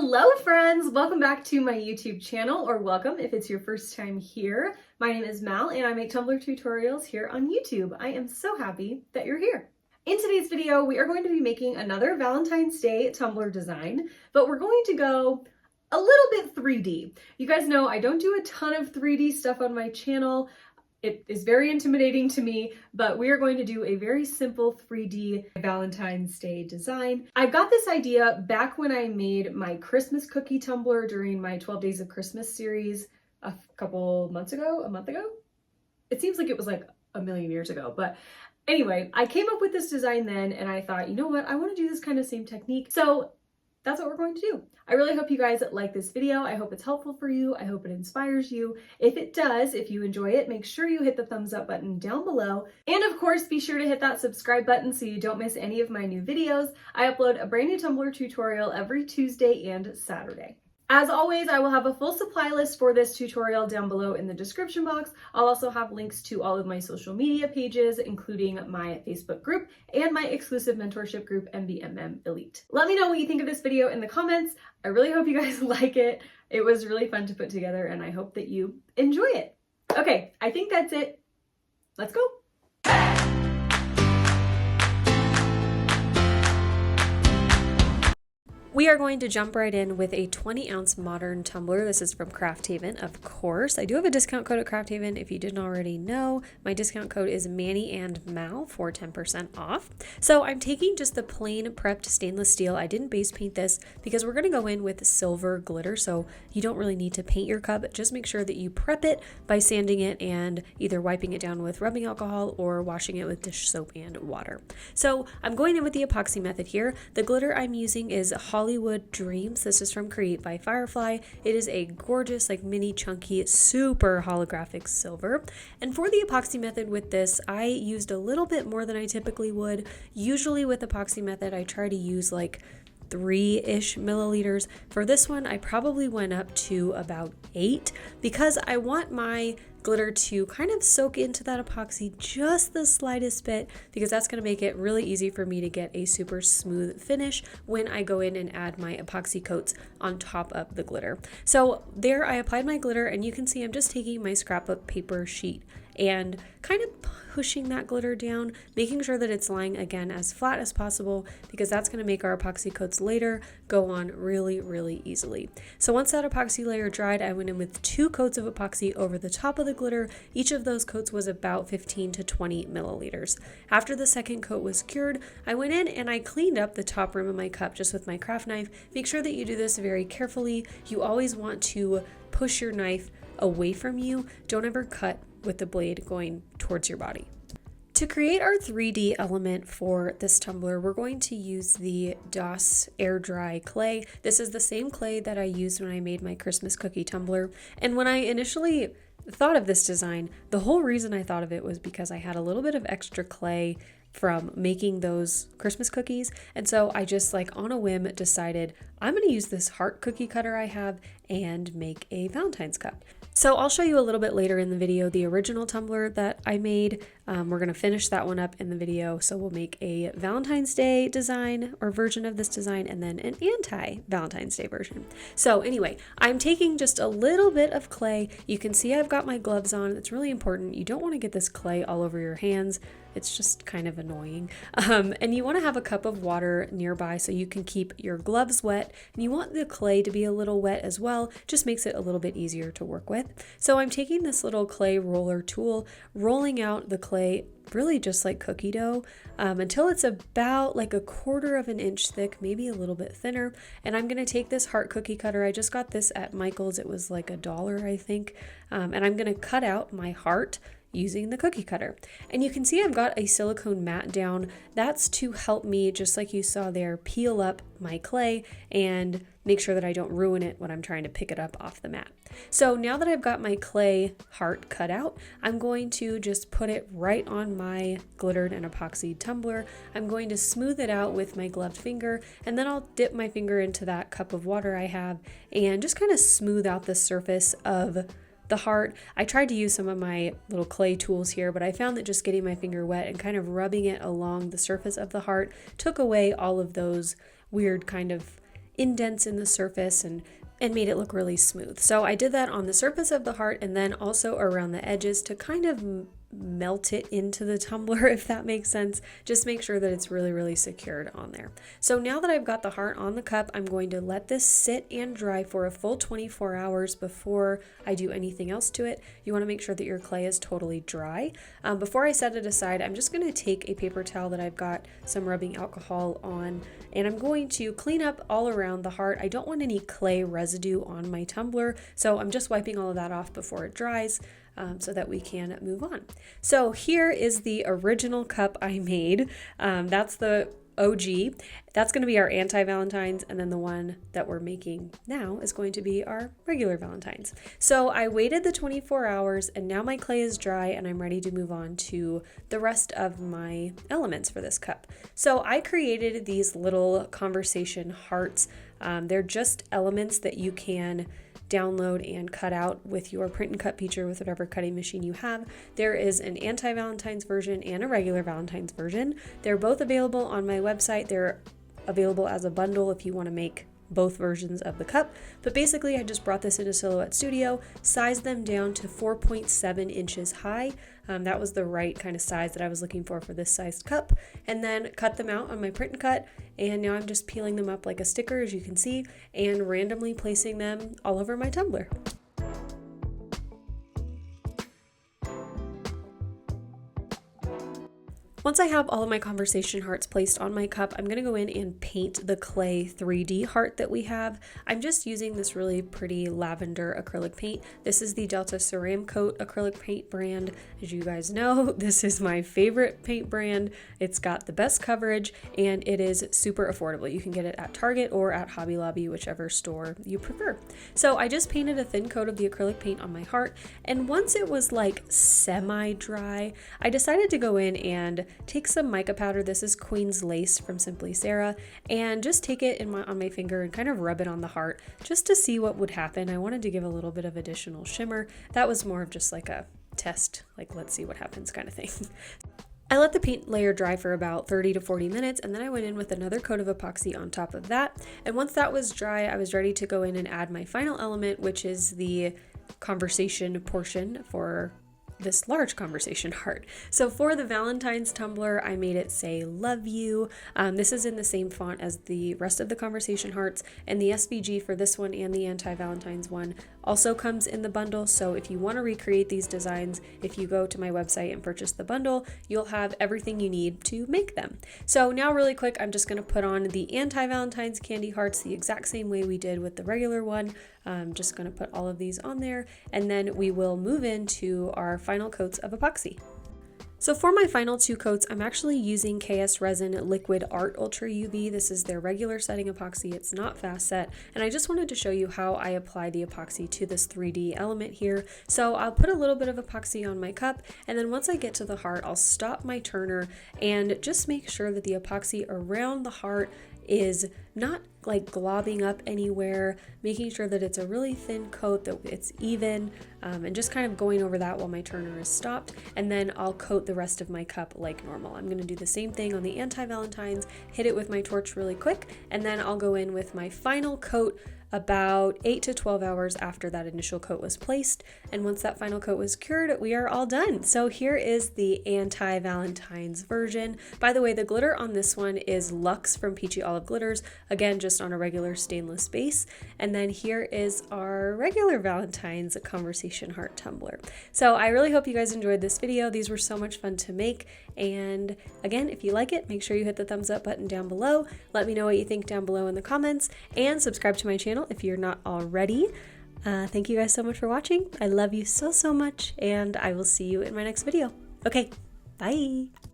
Hello friends, welcome back to my YouTube channel, or welcome if it's your first time here. My name is Mal and I make Tumbler tutorials here on YouTube. I am so happy that you're here. In today's video, we are going to be making another Valentine's Day tumbler design, but we're going to go a little bit 3D. You guys know I don't do a ton of 3D stuff on my channel. It is very intimidating to me, but we are going to do a very simple 3D Valentine's Day design. I got this idea back when I made my Christmas cookie tumbler during my 12 Days of Christmas series a month ago. It seems like it was like a million years ago, but anyway, I came up with this design then and I thought, you know what, I want to do this kind of same technique. So that's what we're going to do. I really hope you guys like this video. I hope it's helpful for you. I hope it inspires you. If it does, if you enjoy it, make sure you hit the thumbs up button down below. And of course, be sure to hit that subscribe button so you don't miss any of my new videos. I upload a brand new Tumbler tutorial every Tuesday and Saturday. As always, I will have a full supply list for this tutorial down below in the description box. I'll also have links to all of my social media pages, including my Facebook group and my exclusive mentorship group, MANDM Elite. Let me know what you think of this video in the comments. I really hope you guys like it. It was really fun to put together and I hope that you enjoy it. Okay, I think that's it. Let's go. We are going to jump right in with a 20-ounce modern tumbler. This is from Craft Haven, of course. I do have a discount code at Craft Haven. If you didn't already know, my discount code is MANIANDMAL for 10% off. So I'm taking just the plain prepped stainless steel. I didn't base paint this because we're going to go in with silver glitter, so you don't really need to paint your cup. Just make sure that you prep it by sanding it and either wiping it down with rubbing alcohol or washing it with dish soap and water. So I'm going in with the epoxy method here. The glitter I'm using is Hollywood Dreams. This is from By Firefly. It is a gorgeous, like mini chunky, super holographic silver. And for the epoxy method with this, I used a little bit more than I typically would. Usually with epoxy method, I try to use like 3-ish milliliters. For this one, I probably went up to about 8 because I want my glitter to kind of soak into that epoxy just the slightest bit, because that's going to make it really easy for me to get a super smooth finish when I go in and add my epoxy coats on top of the glitter. So there I applied my glitter and you can see I'm just taking my scrapbook paper sheet and kind of pushing that glitter down, making sure that it's lying again as flat as possible, because that's going to make our epoxy coats later go on really, really easily. So once that epoxy layer dried, I went in with 2 coats of epoxy over the top of the glitter. Each of those coats was about 15 to 20 milliliters. After the second coat was cured, I went in and I cleaned up the top rim of my cup just with my craft knife. Make sure that you do this very carefully. You always want to push your knife away from you. Don't ever cut with the blade going towards your body. To create our 3D element for this tumbler, we're going to use the DOS air dry clay. This is the same clay that I used when I made my Christmas cookie tumbler. And when I initially thought of this design, the whole reason I thought of it was because I had a little bit of extra clay from making those Christmas cookies. And so I just like on a whim decided I'm going to use this heart cookie cutter I have and make a Valentine's cup. So I'll show you a little bit later in the video the original tumbler that I made. We're going to finish that one up in the video. So we'll make a Valentine's Day design or version of this design and then an anti-Valentine's Day version. So anyway, I'm taking just a little bit of clay. You can see I've got my gloves on. It's really important. You don't want to get this clay all over your hands. It's just kind of annoying. And you want to have a cup of water nearby so you can keep your gloves wet. And you want the clay to be a little wet as well. Just makes it a little bit easier to work with. So I'm taking this little clay roller tool, rolling out the clay really just like cookie dough until it's about like 1/4 of an inch thick, maybe a little bit thinner. And I'm going to take this heart cookie cutter. I just got this at Michael's. It was like $1, I think. And I'm going to cut out my heart using the cookie cutter. And you can see I've got a silicone mat down. That's to help me, just like you saw there, peel up my clay and make sure that I don't ruin it when I'm trying to pick it up off the mat. So now that I've got my clay heart cut out, I'm going to just put it right on my glittered and epoxy tumbler. I'm going to smooth it out with my gloved finger, and then I'll dip my finger into that cup of water I have and just kind of smooth out the surface of the heart. I tried to use some of my little clay tools here, but I found that just getting my finger wet and kind of rubbing it along the surface of the heart took away all of those weird kind of indents in the surface and made it look really smooth. So I did that on the surface of the heart and then also around the edges to kind of melt it into the tumbler, if that makes sense. Just make sure that it's really, really secured on there. So now that I've got the heart on the cup, I'm going to let this sit and dry for a full 24 hours before I do anything else to it. You want to make sure that your clay is totally dry. Before I set it aside, I'm just going to take a paper towel that I've got some rubbing alcohol on, and I'm going to clean up all around the heart. I don't want any clay residue on my tumbler, so I'm just wiping all of that off before it dries. So that we can move on. So here is the original cup I made. That's the OG. That's going to be our anti-Valentines, and then the one that we're making now is going to be our regular Valentines. So I waited the 24 hours and now my clay is dry and I'm ready to move on to the rest of my elements for this cup. So I created these little conversation hearts. They're just elements that you can download and cut out with your print and cut feature with whatever cutting machine you have. There is an anti-Valentine's version and a regular Valentine's version. They're both available on my website. They're available as a bundle if you want to make both versions of the cup. But basically I just brought this into Silhouette Studio, sized them down to 4.7 inches high. That was the right kind of size that I was looking for this sized cup, and then cut them out on my print and cut. And now I'm just peeling them up like a sticker, as you can see, and randomly placing them all over my tumbler. Once I have all of my conversation hearts placed on my cup, I'm going to go in and paint the clay 3D heart that we have. I'm just using this really pretty lavender acrylic paint. This is the Delta Ceramcoat acrylic paint brand. As you guys know, this is my favorite paint brand. It's got the best coverage and it is super affordable. You can get it at Target or at Hobby Lobby, whichever store you prefer. So I just painted a thin coat of the acrylic paint on my heart, and once it was like semi-dry, I decided to go in and take some mica powder. This is Queen's Lace from Simply Sarah, and just take it on my finger and kind of rub it on the heart just to see what would happen. I wanted to give a little bit of additional shimmer. That was more of just like a test, like let's see what happens kind of thing. I let the paint layer dry for about 30 to 40 minutes, and then I went in with another coat of epoxy on top of that. And once that was dry, I was ready to go in and add my final element, which is the conversation portion for this large conversation heart. So for the Valentine's tumbler, I made it say love you. This is in the same font as the rest of the conversation hearts, and the SVG for this one and the anti-Valentine's one also comes in the bundle. So if you want to recreate these designs, if you go to my website and purchase the bundle, you'll have everything you need to make them. So now really quick, I'm just going to put on the anti-Valentine's candy hearts the exact same way we did with the regular one. I'm just going to put all of these on there, and then we will move into our final coats of epoxy. So for my final two coats, I'm actually using KSRESIN Liquid Art Ultra UV. This is their regular setting epoxy. It's not fast set. And I just wanted to show you how I apply the epoxy to this 3D element here. So I'll put a little bit of epoxy on my cup, and then once I get to the heart, I'll stop my turner and just make sure that the epoxy around the heart is not like globbing up anywhere, making sure that it's a really thin coat, that it's even, and just kind of going over that while my turner is stopped. And then I'll coat the rest of my cup like normal. I'm going to do the same thing on the anti-Valentine's, hit it with my torch really quick, and then I'll go in with my final coat about 8 to 12 hours after that initial coat was placed. And once that final coat was cured, we are all done. So here is the anti-Valentine's version. By the way, the glitter on this one is Luxe from Peachy Olive Glitters, again just on a regular stainless base. And then here is our regular Valentine's conversation heart tumbler. So I really hope you guys enjoyed this video. These were so much fun to make, and again, if you like it, make sure you hit the thumbs up button down below. Let me know what you think down below in the comments, and subscribe to my channel if you're not already. Thank you guys so much for watching. I love you so much, and I will see you in my next video. Okay, bye!